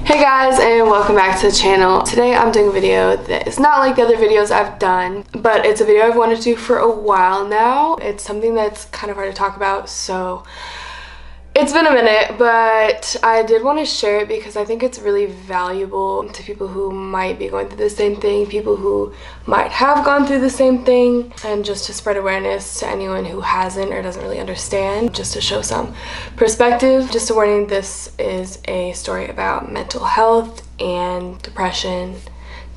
Hey guys, and welcome back to the channel. Today I'm doing a video that is not like the other videos I've done, but it's a video I've wanted to do for a while now. It's something that's kind of hard to talk about, so it's been a minute, but I did want to share it because I think it's really valuable to people who might be going through the same thing, people who might have gone through the same thing, and just to spread awareness to anyone who hasn't or doesn't really understand, just to show some perspective. Just a warning, this is a story about mental health and depression,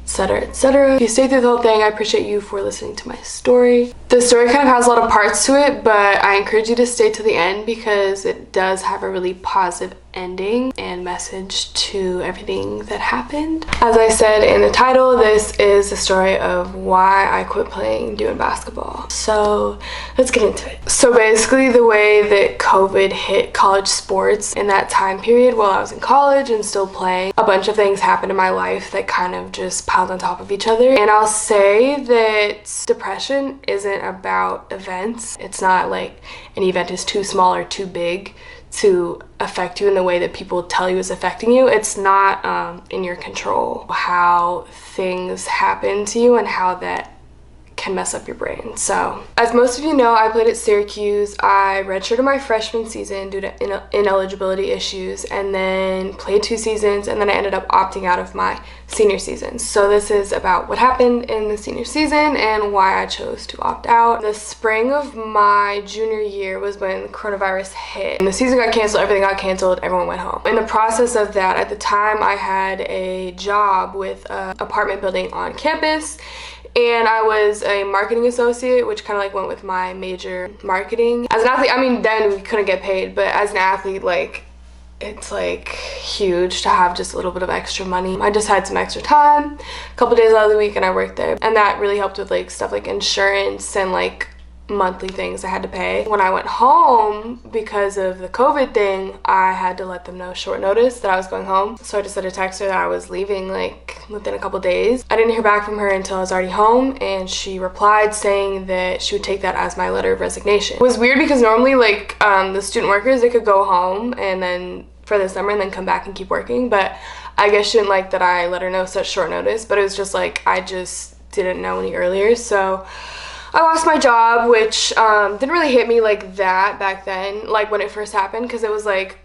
etc, etc. If you stay through the whole thing, I appreciate you for listening to my story. The story kind of has a lot of parts to it, but I encourage you to stay to the end because it does have a really positive ending and message to everything that happened. As I said in the title, this is the story of why I quit playing basketball. So let's get into it. So basically, the way that COVID hit college sports in that time period while I was in college and still playing, a bunch of things happened in my life that kind of just piled on top of each other. And I'll say that depression isn't about events. It's not like an event is too small or too big to affect you in the way that people tell you is affecting you. It's not in your control how things happen to you and how that can mess up your brain. So, as most of you know, I played at Syracuse. I redshirted my freshman season due to ineligibility issues, and then played 2 seasons, and then I ended up opting out of my senior season. So this is about what happened in the senior season and why I chose to opt out. The spring of my junior year was when the coronavirus hit, and the season got canceled, everything got canceled, everyone went home. In the process of that, at the time, I had a job with an apartment building on campus, and I was a marketing associate, which kind of like went with my major, marketing. As an athlete, I mean, then we couldn't get paid, but as an athlete, like, it's like huge to have just a little bit of extra money. I just had some extra time, a couple days out of the week, and I worked there. And that really helped with like stuff like insurance and like monthly things I had to pay. When I went home, because of the COVID thing, I had to let them know short notice that I was going home. So I just sent a text her that I was leaving like within a couple days. I didn't hear back from her until I was already home, and she replied saying that she would take that as my letter of resignation. It was weird because normally like the student workers, they could go home and then for the summer and then come back and keep working, but I guess she didn't like that I let her know such short notice. But it was just like I just didn't know any earlier, so I lost my job, which didn't really hit me like that back then, like when it first happened, because it was like,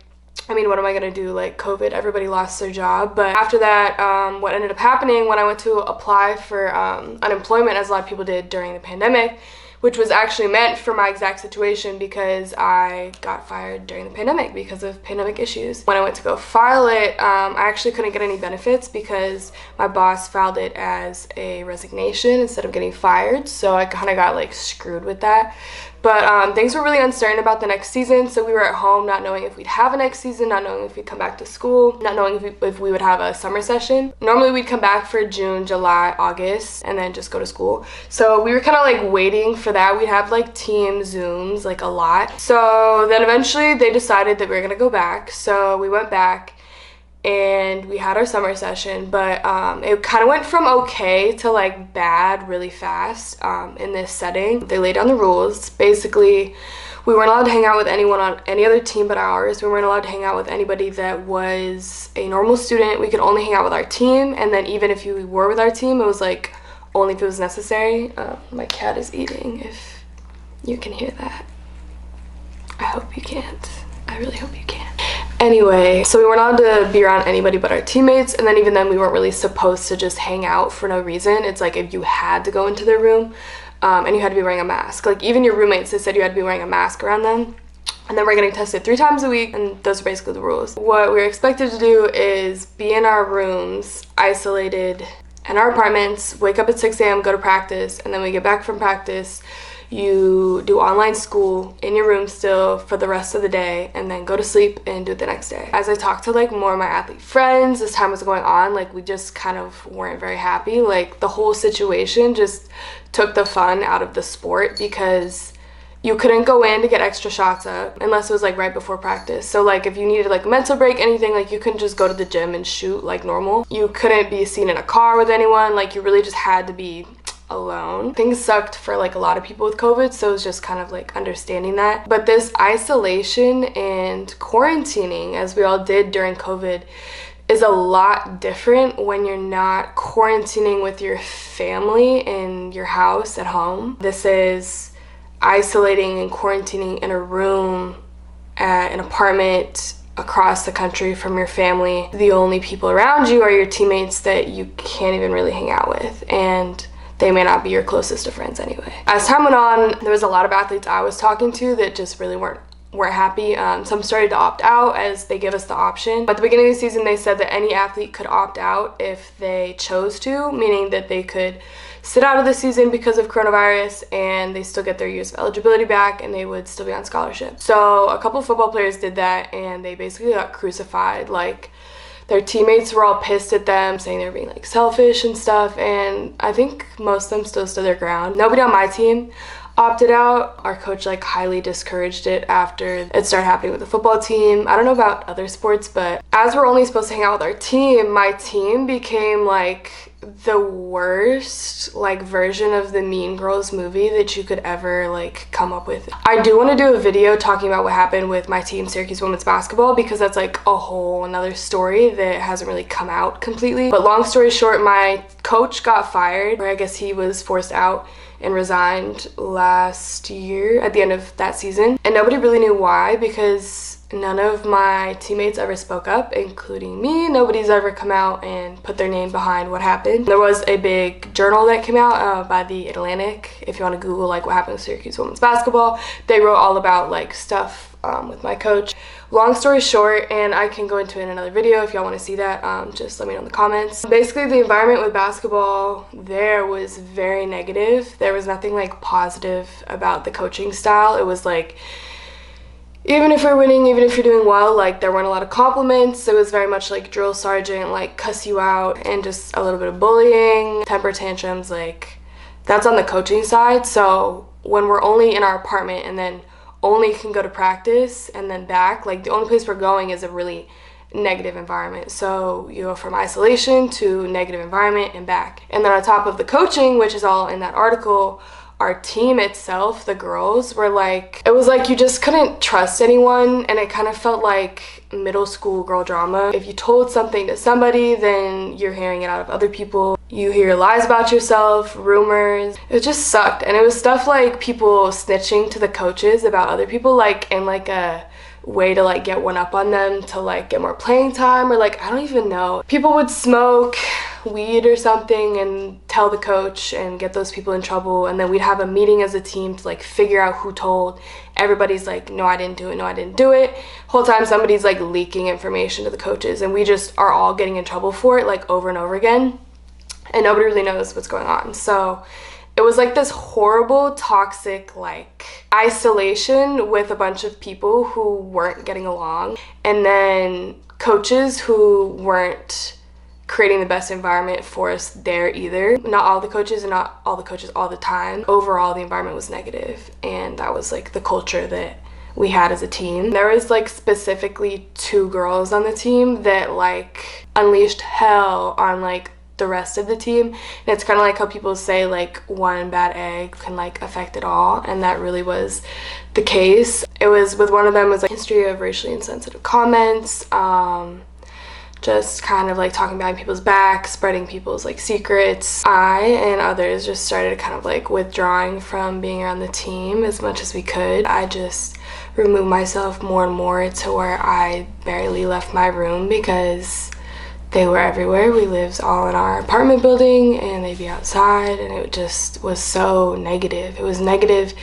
I mean, what am I gonna do? Like COVID, everybody lost their job. But after that, what ended up happening when I went to apply for unemployment, as a lot of people did during the pandemic, which was actually meant for my exact situation because I got fired during the pandemic because of pandemic issues. When I went to go file it, I actually couldn't get any benefits because my boss filed it as a resignation instead of getting fired, so I kind of got like screwed with that. But things were really uncertain about the next season, so we were at home not knowing if we'd have a next season, not knowing if we'd come back to school, not knowing if we would have a summer session. Normally we'd come back for June, July, August, and then just go to school. So we were kind of like waiting for that. We'd have like team Zooms, like a lot. So then eventually they decided that we were gonna go back. So we went back and we had our summer session, but it kind of went from okay to like bad really fast in this setting. They laid down the rules. Basically, we weren't allowed to hang out with anyone on any other team but ours. We weren't allowed to hang out with anybody that was a normal student. We could only hang out with our team, and then even if you were with our team, it was like only if it was necessary. My cat is eating, if you can hear that. I hope you can't. I really hope you can. Anyway, so we weren't allowed to be around anybody but our teammates, and then even then we weren't really supposed to just hang out for no reason. It's like if you had to go into their room and you had to be wearing a mask. Like even your roommates, they said you had to be wearing a mask around them. And then we're getting tested 3 times a week, and those are basically the rules. What we're expected to do is be in our rooms, isolated in our apartments, wake up at 6 a.m., go to practice, and then we get back from practice. You do online school in your room still for the rest of the day, and then go to sleep and do it the next day. As I talked to like more of my athlete friends as time was going on, like we just kind of weren't very happy. Like the whole situation just took the fun out of the sport because you couldn't go in to get extra shots up unless it was like right before practice. So like if you needed like a mental break, anything, like you couldn't just go to the gym and shoot like normal. You couldn't be seen in a car with anyone. Like you really just had to be alone. Things sucked for like a lot of people with COVID, so it's just kind of like understanding that. But this isolation and quarantining, as we all did during COVID, is a lot different when you're not quarantining with your family in your house at home. This is isolating and quarantining in a room at an apartment across the country from your family. The only people around you are your teammates that you can't even really hang out with, and they may not be your closest of friends anyway. As time went on, there was a lot of athletes I was talking to that just really weren't happy. Some started to opt out as they give us the option. At the beginning of the season, they said that any athlete could opt out if they chose to, meaning that they could sit out of the season because of coronavirus and they still get their years of eligibility back and they would still be on scholarship. So a couple of football players did that and they basically got crucified. Like, their teammates were all pissed at them, saying they were being like selfish and stuff, and I think most of them still stood their ground. Nobody on my team opted out. Our coach like highly discouraged it after it started happening with the football team. I don't know about other sports, but as we're only supposed to hang out with our team, my team became like the worst like version of the Mean Girls movie that you could ever like come up with. I do want to do a video talking about what happened with my team, Syracuse women's basketball, because that's like a whole another story that hasn't really come out completely. But long story short, my coach got fired, or I guess he was forced out and resigned last year at the end of that season, and nobody really knew why, because none of my teammates ever spoke up, including me. Nobody's ever come out and put their name behind what happened. There was a big journal that came out by the Atlantic. If you want to Google like what happened with Syracuse women's basketball, they wrote all about like stuff with my coach. Long story short, and I can go into it in another video if y'all want to see that, just let me know in the comments. Basically, the environment with basketball there was very negative. There was nothing like positive about the coaching style. It was like, even if you're winning, even if you're doing well, like there weren't a lot of compliments. It was very much like drill sergeant, like cuss you out, and just a little bit of bullying, temper tantrums, like that's on the coaching side. So when we're only in our apartment and then only can go to practice and then back, like the only place we're going is a really negative environment. So you go from isolation to negative environment and back. And then on top of the coaching, which is all in that article, our team itself, the girls, were like, it was like you just couldn't trust anyone, and it kind of felt like middle school girl drama. If you told something to somebody, then you're hearing it out of other people. You hear lies about yourself, rumors. It just sucked. And it was stuff like people snitching to the coaches about other people, like in like a way to like get one up on them to like get more playing time, or like I don't even know. People would smoke weed or something and tell the coach and get those people in trouble, and then we'd have a meeting as a team to like figure out who told. Everybody's like, no, I didn't do it, no, I didn't do it. Whole time somebody's like leaking information to the coaches, and we just are all getting in trouble for it like over and over again, and nobody really knows what's going on. So it was like this horrible, toxic, like isolation with a bunch of people who weren't getting along, and then coaches who weren't creating the best environment for us there either. Not all the coaches and not all the coaches all the time. Overall, the environment was negative, and that was like the culture that we had as a team. There was like specifically 2 girls on the team that like unleashed hell on like the rest of the team. And it's kind of like how people say like one bad egg can like affect it all, and that really was the case. It was with one of them was like history of racially insensitive comments, just kind of like talking behind people's back, spreading people's like secrets. I and others just started kind of like withdrawing from being around the team as much as we could. I just removed myself more and more to where I barely left my room because they were everywhere. We lived all in our apartment building and they'd be outside, and it just was so negative. It was negative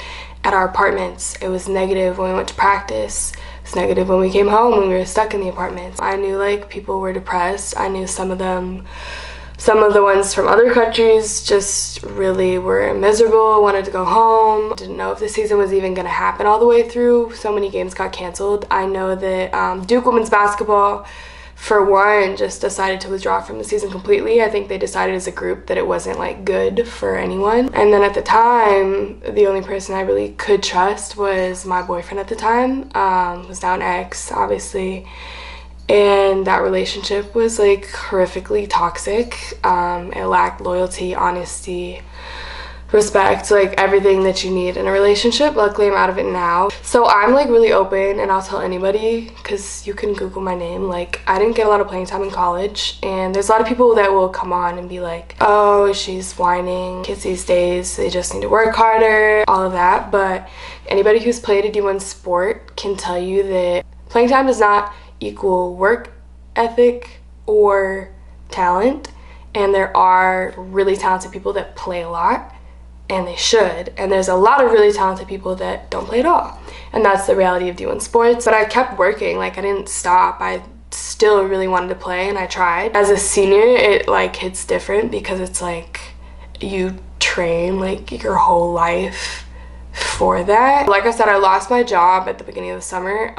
at our apartments. It was negative when we went to practice. It's negative when we came home, when we were stuck in the apartments. I knew like people were depressed. I knew some of the ones from other countries just really were miserable, wanted to go home, didn't know if the season was even going to happen all the way through. So many games got canceled. I know that Duke women's basketball, for one, just decided to withdraw from the season completely. I think they decided as a group that it wasn't like good for anyone. And then at the time, the only person I really could trust was my boyfriend at the time, was now an ex, obviously. And that relationship was like horrifically toxic. It lacked loyalty, honesty, respect, like everything that you need in a relationship. Luckily I'm out of it now, so I'm like really open, and I'll tell anybody, because you can Google my name. Like, I didn't get a lot of playing time in college, and there's a lot of people that will come on and be like, oh, she's whining, kids these days, they just need to work harder, all of that. But anybody who's played a D1 sport can tell you that playing time does not equal work ethic or talent, and there are really talented people that play a lot, and they should, and there's a lot of really talented people that don't play at all, and that's the reality of D1 sports. But I kept working, like I didn't stop. I still really wanted to play, and I tried. As a senior, it like hits different, because it's like you train like your whole life for that. Like I said, I lost my job at the beginning of the summer.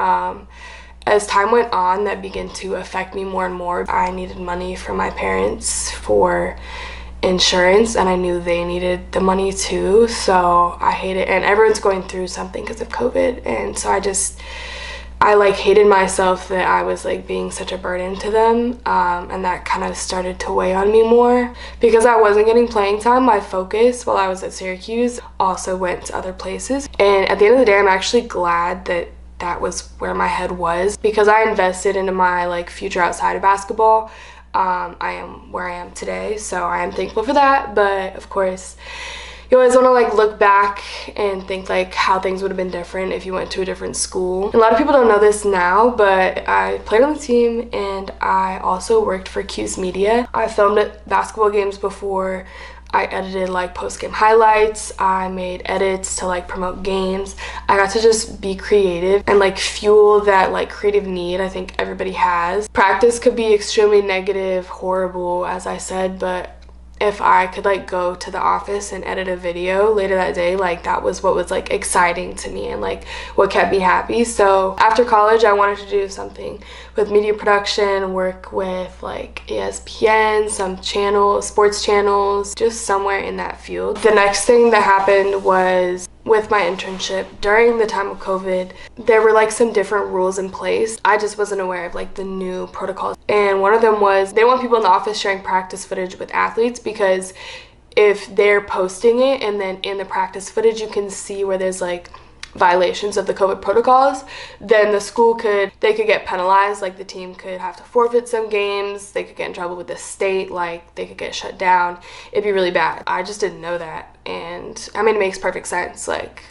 As time went on, that began to affect me more and more. I needed money from my parents for insurance, and I knew they needed the money too, so I hate it. And everyone's going through something because of COVID, and so I like hated myself that I was like being such a burden to them, and that kind of started to weigh on me more. Because I wasn't getting playing time, my focus while I was at Syracuse also went to other places, and at the end of the day I'm actually glad that that was where my head was, because I invested into my like future outside of basketball. I am where I am today, so I am thankful for that. But of course, you always want to like look back and think like how things would have been different if you went to a different school. And a lot of people don't know this now, but I played on the team, and I also worked for Cuse Media. I filmed at basketball games before. I edited like post-game highlights, I made edits to like promote games. I got to just be creative and like fuel that like creative need I think everybody has. Practice could be extremely negative, horrible, as I said, but if I could like go to the office and edit a video later that day, like that was what was like exciting to me and like what kept me happy. So after college I wanted to do something with media production, work with like ESPN, some channels, sports channels, just somewhere in that field. The next thing that happened was with my internship during the time of COVID, there were like some different rules in place. I just wasn't aware of like the new protocols. And one of them was they want people in the office sharing practice footage with athletes, because if they're posting it and then in the practice footage you can see where there's like violations of the COVID protocols, then the school could get penalized. Like the team could have to forfeit some games, they could get in trouble with the state, like they could get shut down. It'd be really bad. I just didn't know that, and I mean it makes perfect sense. Like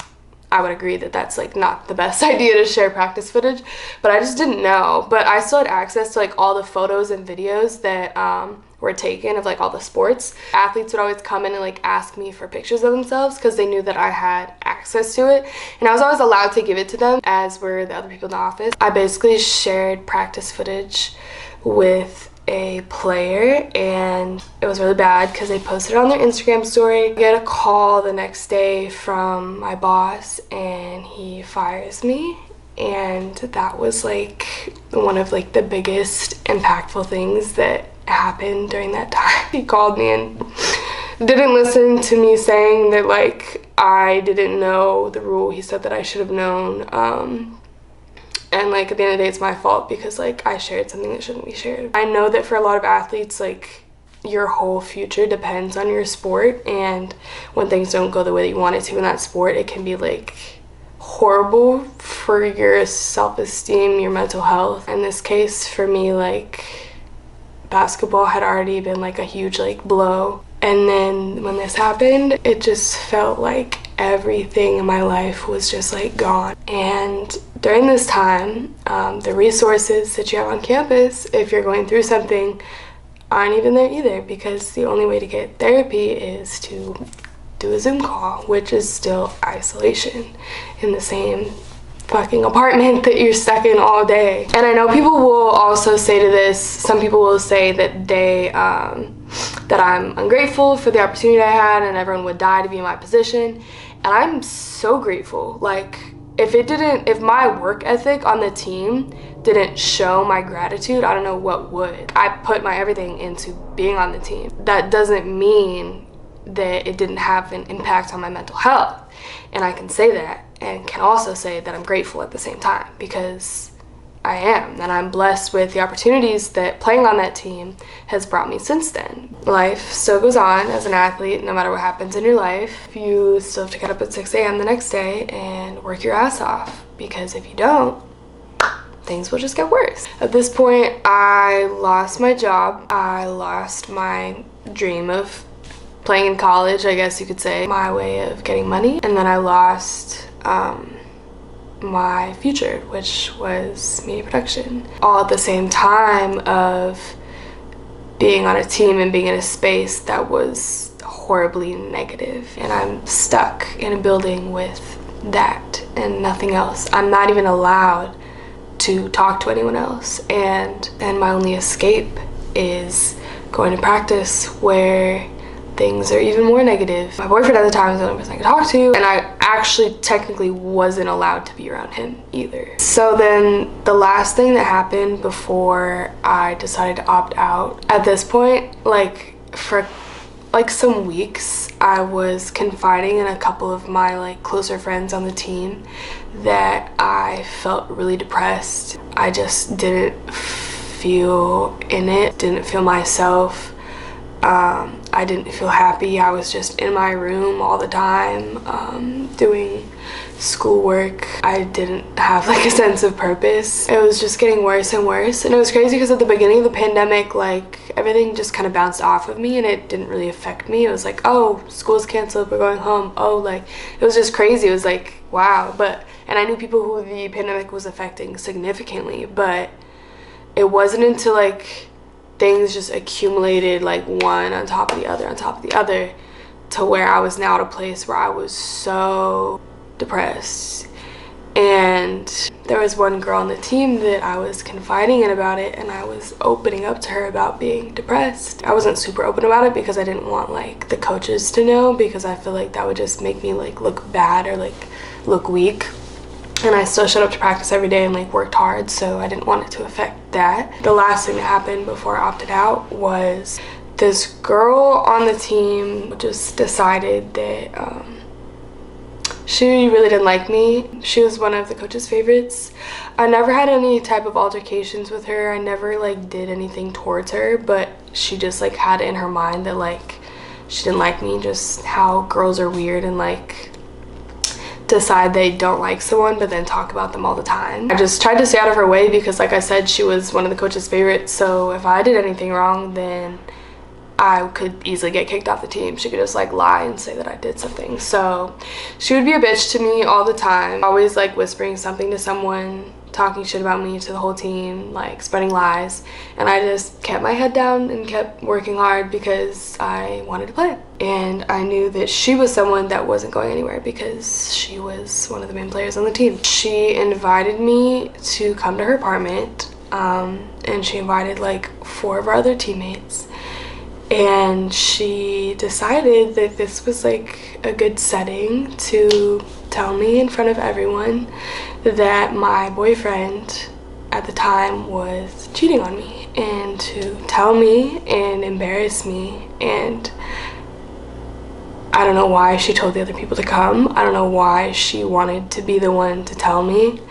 I would agree that that's like not the best idea to share practice footage, but I just didn't know. But I still had access to like all the photos and videos that were taken of like all the sports. Athletes would always come in and like ask me for pictures of themselves because they knew that I had access to it, and I was always allowed to give it to them, as were the other people in the office. I basically shared practice footage with a player, and it was really bad because they posted it on their Instagram story. I get a call the next day from my boss, and he fires me. And that was like one of like the biggest impactful things that happened during that time. He called me and didn't listen to me saying that like I didn't know the rule. He said that I should have known, and like at the end of the day it's my fault because like I shared something that shouldn't be shared. I know that for a lot of athletes, like your whole future depends on your sport, and when things don't go the way that you want it to in that sport, it can be like horrible for your self-esteem, your mental health. In this case for me, like basketball had already been like a huge like blow, and then when this happened it just felt like everything in my life was just like gone. And during this time, the resources that you have on campus if you're going through something aren't even there either, because the only way to get therapy is to do a Zoom call, which is still isolation in the same fucking apartment that you're stuck in all day. And I know people will also say to this, some people will say that they that I'm ungrateful for the opportunity I had and everyone would die to be in my position, and I'm so grateful. Like if my work ethic on the team didn't show my gratitude, I don't know what would. I put my everything into being on the team. That doesn't mean that it didn't have an impact on my mental health, and I can say that and can also say that I'm grateful at the same time, because I am, and I'm blessed with the opportunities that playing on that team has brought me since then. Life still goes on as an athlete. No matter what happens in your life, you still have to get up at 6 a.m. the next day and work your ass off, because if you don't, things will just get worse. At this point, I lost my job. I lost my dream of playing in college, I guess you could say, my way of getting money, and then I lost my future, which was media production, all at the same time of being on a team and being in a space that was horribly negative. And I'm stuck in a building with that and nothing else. I'm not even allowed to talk to anyone else, and my only escape is going to practice where things are even more negative. My boyfriend at the time was the only person I could talk to, and I actually technically wasn't allowed to be around him either. So then the last thing that happened before I decided to opt out, at this point, like for like some weeks, I was confiding in a couple of my like closer friends on the team that I felt really depressed. I just didn't feel in it, didn't feel myself. I didn't feel happy. I was just in my room all the time, doing schoolwork. I didn't have like a sense of purpose. It was just getting worse and worse. And it was crazy because at the beginning of the pandemic, like everything just kind of bounced off of me and it didn't really affect me. It was like, oh, school's canceled, we're going home. Oh, like it was just crazy. It was like, wow. And I knew people who the pandemic was affecting significantly, but it wasn't until like things just accumulated like one on top of the other on top of the other to where I was now at a place where I was so depressed. And there was one girl on the team that I was confiding in about it, and I was opening up to her about being depressed. I wasn't super open about it because I didn't want like the coaches to know, because I feel like that would just make me like look bad or like look weak. And I still showed up to practice every day and like worked hard, so I didn't want it to affect that. The last thing that happened before I opted out was this girl on the team just decided that she really didn't like me. She was one of the coach's favorites. I never had any type of altercations with her. I never like did anything towards her, but she just like had it in her mind that like she didn't like me, just how girls are weird and like decide they don't like someone but then talk about them all the time. I just tried to stay out of her way because, like I said, she was one of the coach's favorites, so if I did anything wrong then I could easily get kicked off the team. She could just like lie and say that I did something. So she would be a bitch to me all the time, always like whispering something to someone, talking shit about me to the whole team, like spreading lies. And I just kept my head down and kept working hard because I wanted to play. And I knew that she was someone that wasn't going anywhere because she was one of the main players on the team. She invited me to come to her apartment, and she invited like 4 of our other teammates. And she decided that this was like a good setting to tell me in front of everyone that my boyfriend at the time was cheating on me, and to tell me and embarrass me. And I don't know why she told the other people to come. I don't know why she wanted to be the one to tell me.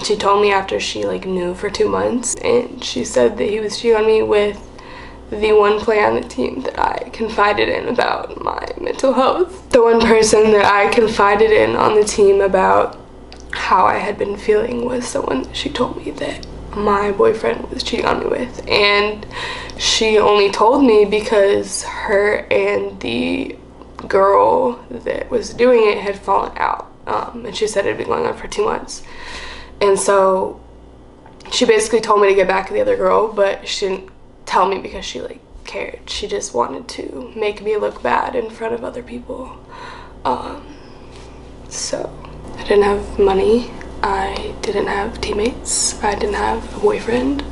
She told me after she like knew for 2 months, and she said that he was cheating on me with the one player on the team that I confided in about my mental health. The one person that I confided in on the team about how I had been feeling was someone that she told me that my boyfriend was cheating on me with. And she only told me because her and the girl that was doing it had fallen out. And she said it had been going on for 2 months. And so she basically told me to get back at the other girl, but she didn't tell me because she like cared. She just wanted to make me look bad in front of other people. So I didn't have money, I didn't have teammates, I didn't have a boyfriend,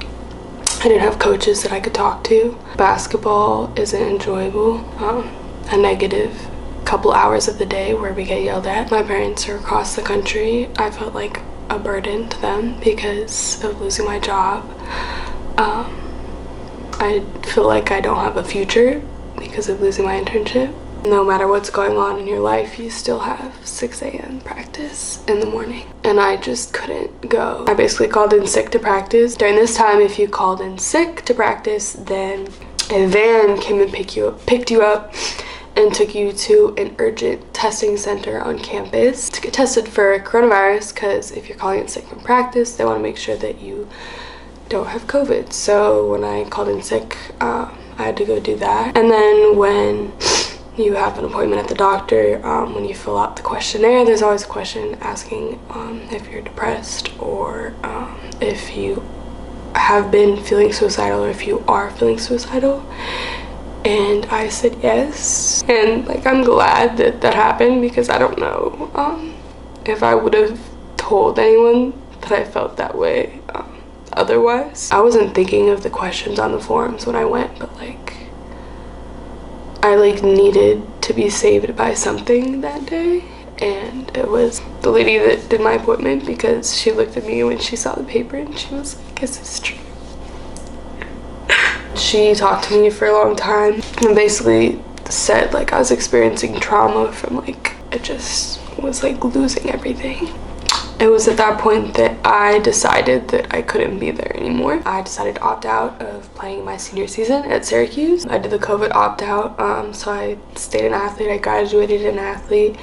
I didn't have coaches that I could talk to. Basketball isn't enjoyable. A negative couple hours of the day where we get yelled at. My parents are across the country. I felt like a burden to them because of losing my job. I feel like I don't have a future because of losing my internship. no matter what's going on in your life, you still have 6 a.m. practice in the morning. And I just couldn't go. I basically called in sick to practice. During this time, if you called in sick to practice, then a van came and picked you up and took you to an urgent testing center on campus to get tested for coronavirus, because if you're calling in sick from practice, they want to make sure that you don't have COVID. So when I called in sick, I had to go do that. And then when you have an appointment at the doctor, when you fill out the questionnaire, there's always a question asking if you're depressed, or if you have been feeling suicidal, or if you are feeling suicidal. And I said yes. And like, I'm glad that that happened, because I don't know if I would have told anyone that I felt that way otherwise. I wasn't thinking of the questions on the forums when I went, but like, I like needed to be saved by something that day. And it was the lady that did my appointment, because she looked at me when she saw the paper and she was like, is this true? She talked to me for a long time and basically said like I was experiencing trauma from like, it just was like losing everything. It was at that point that I decided that I couldn't be there anymore. I decided to opt out of playing my senior season at Syracuse. I did the COVID opt-out, so I stayed an athlete, I graduated an athlete,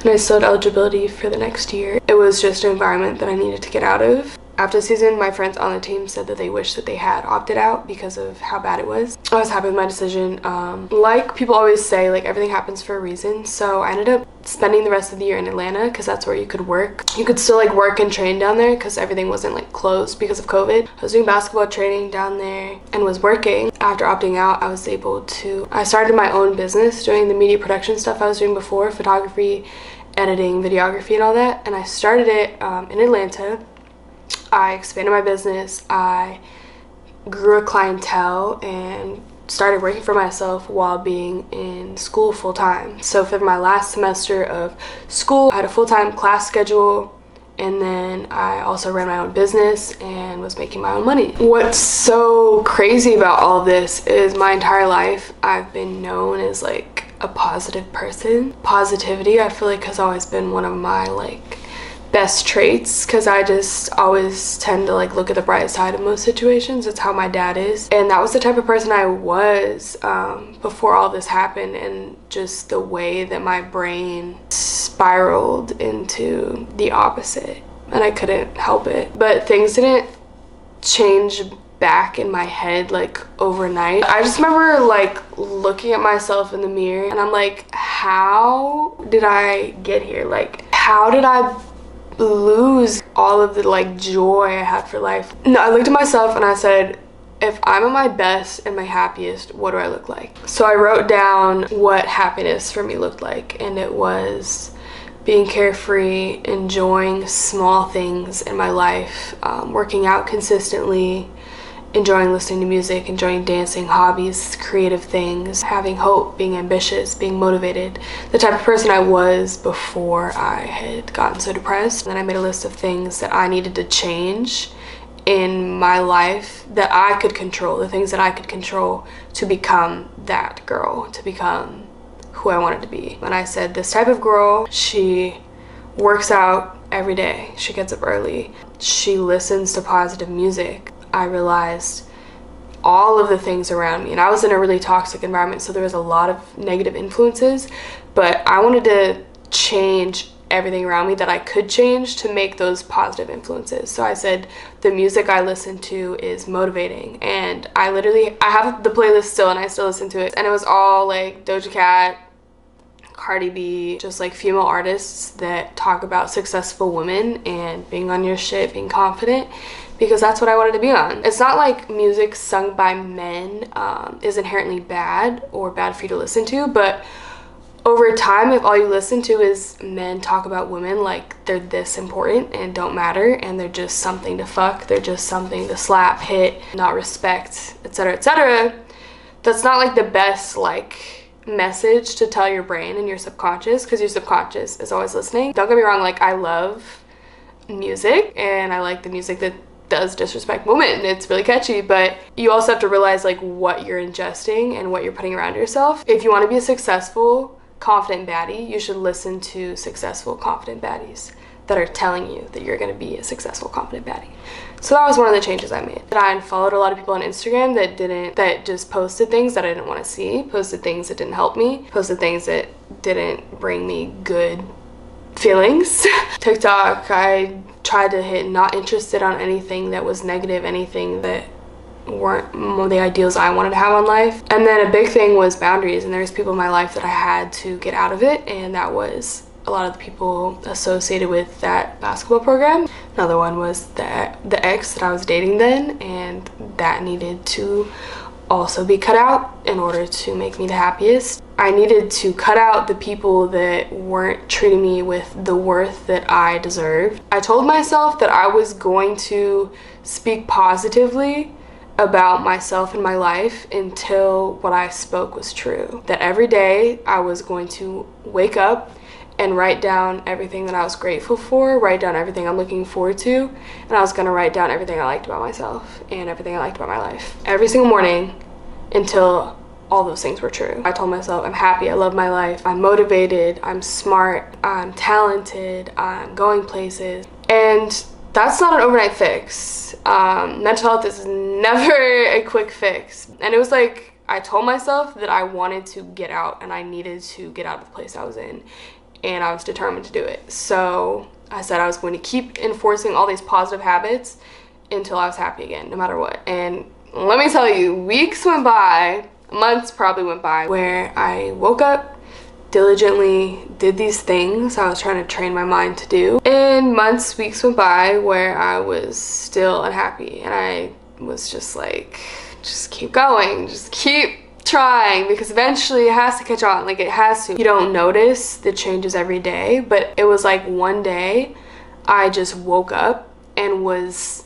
and I still had eligibility for the next year. It was just an environment that I needed to get out of. After the season, my friends on the team said that they wished that they had opted out because of how bad it was. I was happy with my decision. Like people always say, like everything happens for a reason. So I ended up spending the rest of the year in Atlanta, because that's where you could work. You could still like work and train down there, because everything wasn't like closed because of COVID. I was doing basketball training down there and was working. After opting out, I started my own business doing the media production stuff I was doing before, photography, editing, videography, and all that. And I started it in Atlanta. I expanded my business, I grew a clientele, and started working for myself while being in school full-time. So for my last semester of school, I had a full-time class schedule, and then I also ran my own business and was making my own money. What's so crazy about all of this is my entire life I've been known as like a positive person. Positivity, I feel like, has always been one of my like best traits, because I just always tend to like look at the bright side of most situations. It's how my dad is, and that was the type of person I was before all this happened, and just the way that my brain spiraled into the opposite, and I couldn't help it. But things didn't change back in my head like overnight. I just remember like looking at myself in the mirror and I'm like, how did I get here? Like, how did I lose all of the like joy I had for life? No, I looked at myself and I said, if I'm at my best and my happiest, what do I look like? So I wrote down what happiness for me looked like, and it was being carefree, enjoying small things in my life, working out consistently, enjoying listening to music, enjoying dancing, hobbies, creative things, having hope, being ambitious, being motivated, the type of person I was before I had gotten so depressed. And then I made a list of things that I needed to change in my life that I could control, the things that I could control to become that girl, to become who I wanted to be. And I said, this type of girl, she works out every day, she gets up early, she listens to positive music. I realized all of the things around me, and I was in a really toxic environment, so there was a lot of negative influences, but I wanted to change everything around me that I could change to make those positive influences. So I said the music I listen to is motivating, and I have the playlist still and I still listen to it, and it was all like Doja Cat, Cardi B, just like female artists that talk about successful women and being on your shit, being confident, because that's what I wanted to be on. It's not like music sung by men is inherently bad or bad for you to listen to, but over time, if all you listen to is men talk about women like they're this important and don't matter, and they're just something to fuck, they're just something to slap, hit, not respect, etc., etc., that's not like the best like message to tell your brain and your subconscious, because your subconscious is always listening. Don't get me wrong, like I love music and I like the music that does disrespect women, and it's really catchy, but you also have to realize like what you're ingesting and what you're putting around yourself. If you want to be a successful, confident baddie, you should listen to successful, confident baddies that are telling you that you're going to be a successful, confident baddie. So that was one of the changes I made. I unfollowed a lot of people on Instagram that just posted things that I didn't want to see, posted things that didn't help me, posted things that didn't bring me good feelings. TikTok, I tried to hit not interested on anything that was negative, anything that weren't the ideals I wanted to have on life. And then a big thing was boundaries, and there's people in my life that I had to get out of it, and that was a lot of the people associated with that basketball program. Another one was the ex that I was dating then, and that needed to also be cut out in order to make me the happiest. I needed to cut out the people that weren't treating me with the worth that I deserved. I told myself that I was going to speak positively about myself and my life until what I spoke was true. That every day I was going to wake up and write down everything that I was grateful for, write down everything I'm looking forward to, and I was gonna write down everything I liked about myself and everything I liked about my life every single morning until all those things were true. I told myself I'm happy, I love my life, I'm motivated, I'm smart, I'm talented, I'm going places. And that's not an overnight fix. Mental health is never a quick fix. And it was like, I told myself that I wanted to get out and I needed to get out of the place I was in. And I was determined to do it. So I said I was going to keep enforcing all these positive habits until I was happy again, no matter what. And let me tell you, weeks went by, months probably went by, where I woke up, diligently did these things I was trying to train my mind to do. And months, weeks went by where I was still unhappy. And I was just like, just keep going, just keep trying, because eventually it has to catch on. Like, it has to. You don't notice the changes every day, but it was like one day I just woke up and was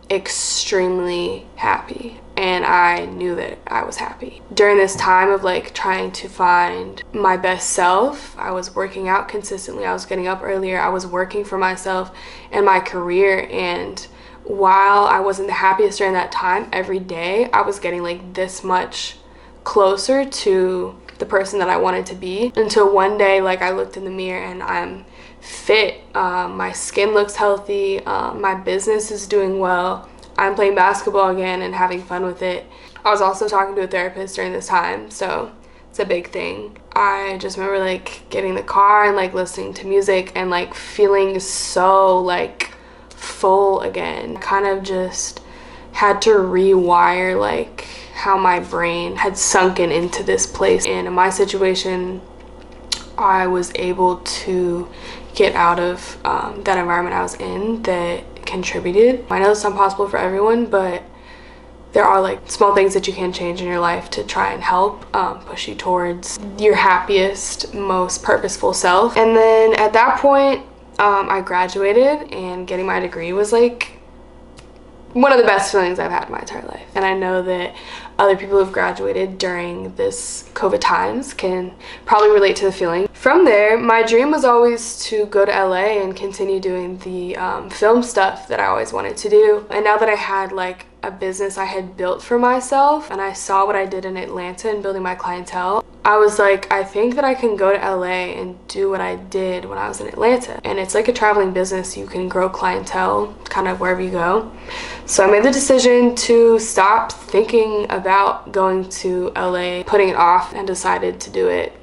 extremely happy, and I knew that I was happy. During this time of like trying to find my best self, I was working out consistently, I was getting up earlier, I was working for myself and my career, and while I wasn't the happiest during that time, every day I was getting like this much closer to the person that I wanted to be, until one day like I looked in the mirror and I'm fit, my skin looks healthy, my business is doing well, I'm playing basketball again and having fun with it. I was also talking to a therapist during this time, so it's a big thing. I just remember like getting in the car and like listening to music and like feeling so like full again. Kind of just had to rewire like how my brain had sunken into this place. And in my situation, I was able to get out of that environment I was in that contributed. I know it's not possible for everyone, but there are like small things that you can change in your life to try and help push you towards your happiest, most purposeful self. And then at that point, I graduated, and getting my degree was like one of the best feelings I've had in my entire life. And I know that other people who've graduated during this COVID times can probably relate to the feeling. From there, my dream was always to go to LA and continue doing the film stuff that I always wanted to do. And now that I had like a business I had built for myself, and I saw what I did in Atlanta and building my clientele, I was like, I think that I can go to LA and do what I did when I was in Atlanta. And it's like a traveling business. You can grow clientele kind of wherever you go. So I made the decision to stop thinking about going to LA, putting it off, and decided to do it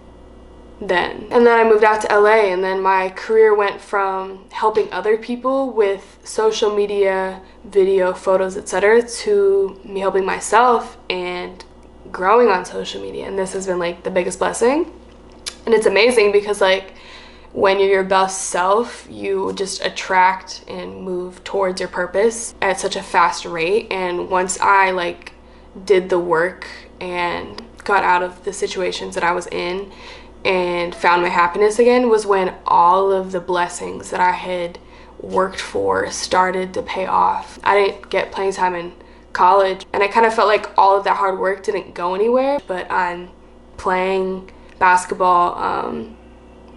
then. And then I moved out to LA, and then my career went from helping other people with social media, video, photos, etc., to me helping myself and growing on social media. And this has been like the biggest blessing. And it's amazing because like when you're your best self, you just attract and move towards your purpose at such a fast rate. And once I like did the work and got out of the situations that I was in and found my happiness again, was when all of the blessings that I had worked for started to pay off. I didn't get playing time in college, and I kind of felt like all of that hard work didn't go anywhere, but I'm playing basketball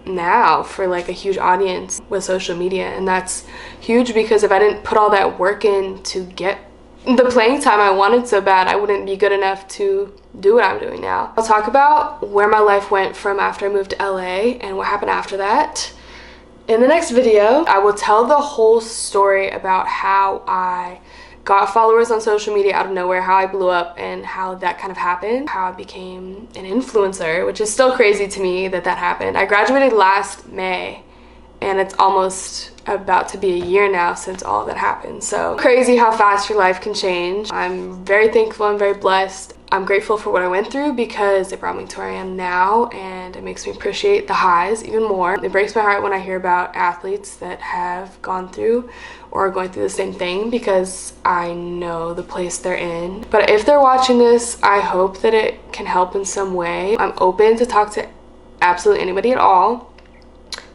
now for like a huge audience with social media, and that's huge because if I didn't put all that work in to get the playing time I wanted so bad, I wouldn't be good enough to do what I'm doing now. I'll talk about where my life went from after I moved to LA and what happened after that. In the next video, I will tell the whole story about how I got followers on social media out of nowhere, how I blew up, and how that kind of happened, how I became an influencer, which is still crazy to me that that happened. I graduated last May, and it's almost about to be a year now since all of that happened. So crazy how fast your life can change. I'm very thankful and very blessed. I'm grateful for what I went through because it brought me to where I am now, and it makes me appreciate the highs even more. It breaks my heart when I hear about athletes that have gone through or are going through the same thing because I know the place they're in. But if they're watching this, I hope that it can help in some way. I'm open to talk to absolutely anybody at all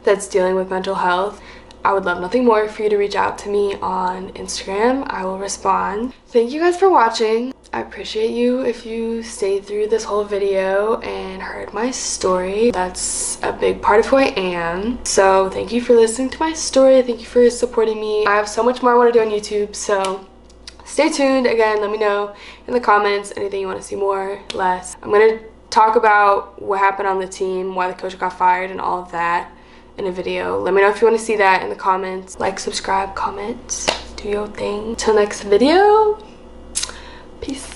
that's dealing with mental health. I would love nothing more for you to reach out to me on Instagram. I will respond. Thank you guys for watching. I appreciate you if you stayed through this whole video and heard my story. That's a big part of who I am. So thank you for listening to my story. Thank you for supporting me. I have so much more I want to do on YouTube, so stay tuned. Again, let me know in the comments anything you want to see more, less. I'm going to talk about what happened on the team, why the coach got fired, and all of that in a video. Let me know if you want to see that in the comments. Like, subscribe, comment, do your thing. Till next video. Peace.